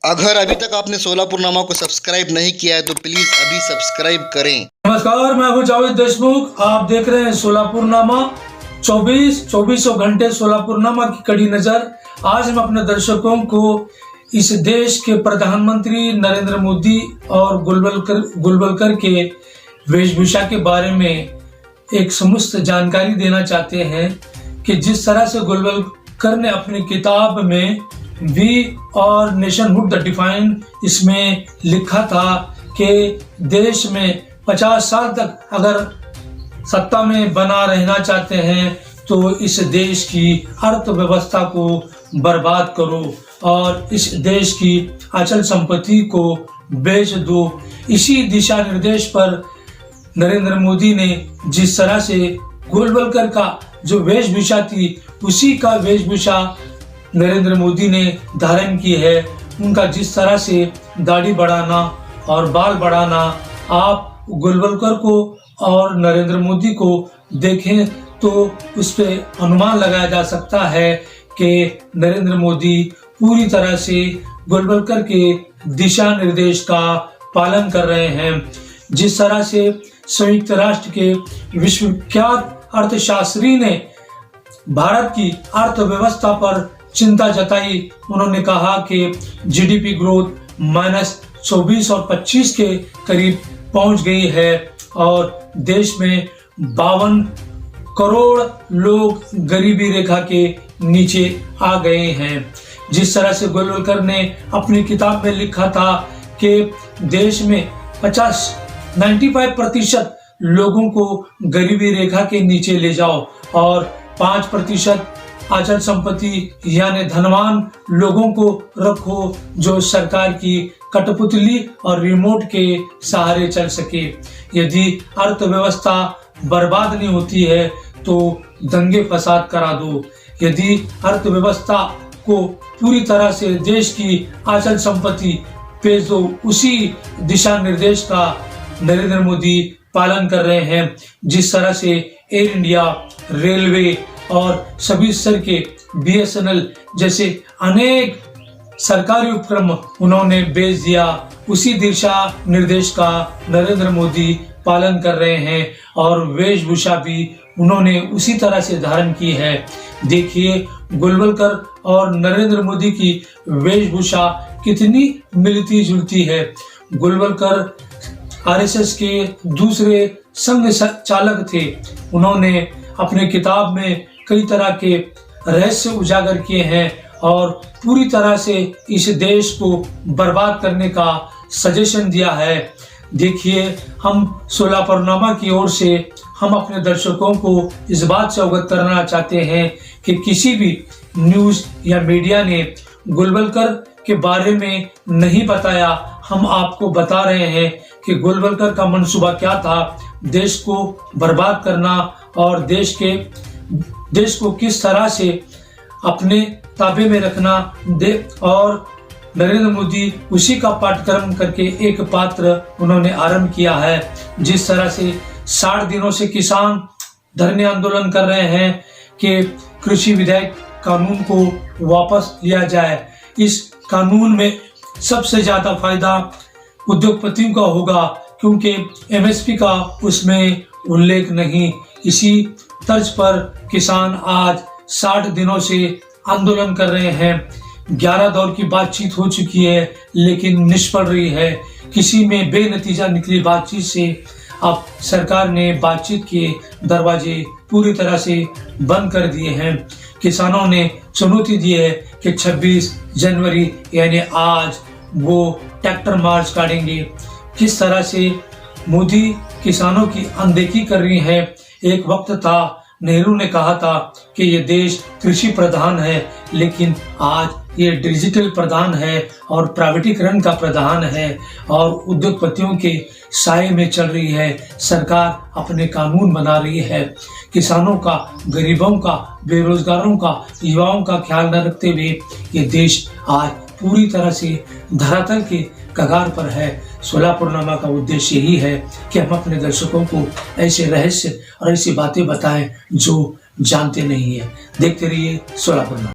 अगर अभी तक आपने सोलापुरनामा को सब्सक्राइब नहीं किया है तो प्लीज अभी सब्सक्राइब करें। नमस्कार, मैं हूं जावेद देशमुख। आप देख रहे हैं सोलापुरनामा। 24 घंटे सोलापुरनामा की कड़ी नजर। आज हम अपने दर्शकों को इस देश के प्रधानमंत्री नरेंद्र मोदी और गुलवलकर के वेशभूषा के बारे में एक समुचित जानकारी देना चाहते हैं कि जिस तरह से गुलवलकर ने अपनी किताब में वी और नेशनहुड द डिफाइन इसमें लिखा था कि देश में 50 साल तक अगर सत्ता में बना रहना चाहते हैं तो इस देश की अर्थव्यवस्था को बर्बाद करो और इस देश की अचल संपत्ति को बेच दो। इसी दिशा निर्देश पर नरेंद्र मोदी ने जिस तरह से गुलवलकर का जो वेशभूषा थी उसी का वेशभूषा नरेंद्र मोदी ने धारण की है। उनका जिस तरह से दाढ़ी बढ़ाना और बाल बढ़ाना, आप गुलवलकर को और नरेंद्र मोदी को देखें तो उस पर अनुमान लगाया जा सकता है कि नरेंद्र मोदी पूरी तरह से गुलवलकर के दिशा निर्देश का पालन कर रहे हैं। जिस तरह से संयुक्त राष्ट्र के विश्वविख्यात अर्थशास्त्री ने भारत की अर्थव्यवस्था पर चिंता जताई, उन्होंने कहा कि जीडीपी ग्रोथ -24 और 25 के करीब पहुंच गई है और देश में 52 करोड़ लोग गरीबी रेखा के नीचे आ गए हैं। जिस तरह से गुलवलकर ने अपनी किताब में लिखा था कि देश में 95% लोगों को गरीबी रेखा के नीचे ले जाओ और 5% अचल संपत्ति यानी धनवान लोगों को रखो जो सरकार की कठपुतली और रिमोट के सहारे चल सके। यदि अर्थव्यवस्था बर्बाद नहीं होती है तो दंगे फसाद करा दो। यदि अर्थव्यवस्था को पूरी तरह से देश की अचल संपत्ति बेच दो। उसी दिशा निर्देश का नरेंद्र मोदी पालन कर रहे हैं। जिस तरह से एयर इंडिया, रेलवे और सभी स्तर के BSNL जैसे अनेक सरकारी उपक्रम उन्होंने बेच दिया, उसी दिशा निर्देश का नरेंद्र मोदी पालन कर रहे हैं और वेशभूषा भी उन्होंने उसी तरह से धारण की है। देखिए गुलवलकर और नरेंद्र मोदी की वेशभूषा कितनी मिलती जुलती है। गुलवलकर RSS के दूसरे संघ चालक थे। उन्होंने अपने किताब में कई तरह के रहस्य उजागर किए हैं और पूरी तरह से इस देश को बर्बाद करने का सजेशन दिया है। देखिए, हम सोलापुरनामा की ओर से हम अपने दर्शकों को इस बात से अवगत करना चाहते हैं कि किसी भी न्यूज या मीडिया ने गुलवलकर के बारे में नहीं बताया। हम आपको बता रहे हैं कि गुलवलकर का मंसूबा क्या था, देश को बर्बाद करना और देश को किस तरह से अपने ताबे में रखना दे। और नरेंद्र मोदी उसी का पाठ्यक्रम करके एक पात्र उन्होंने आरंभ किया है। जिस तरह से 60 दिनों से किसान धरने आंदोलन कर रहे हैं कि कृषि विधेयक कानून को वापस लिया जाए। इस कानून में सबसे ज्यादा फायदा उद्योगपतियों का होगा क्योंकि MSP का उसमें उल्लेख नहीं। इसी तर्ज पर किसान आज 60 दिनों से आंदोलन कर रहे हैं। 11 दौर की बातचीत हो चुकी है लेकिन निष्फल रही है। किसी में बेनतीजा निकली बातचीत से अब सरकार ने बातचीत के दरवाजे पूरी तरह से बंद कर दिए हैं। किसानों ने चुनौती दी है कि 26 जनवरी यानी आज वो ट्रैक्टर मार्च काटेंगे। किस तरह से मोदी किसानों की अनदेखी कर रही है। एक वक्त था नेहरू ने कहा था कि ये देश कृषि प्रधान है, लेकिन आज ये डिजिटल प्रधान है और प्राइवेटीकरण का प्रधान है और उद्योगपतियों के साए में चल रही है। सरकार अपने कानून बना रही है। किसानों का, गरीबों का, बेरोजगारों का, युवाओं का ख्याल न रखते हुए ये देश आज पूरी तरह से धरातल के कगार पर है। सोलापुरनामा का उद्देश्य यही है कि हम अपने दर्शकों को ऐसे रहस्य और ऐसी बातें बताएं जो जानते नहीं है। देखते रहिए सोलापुरनामा।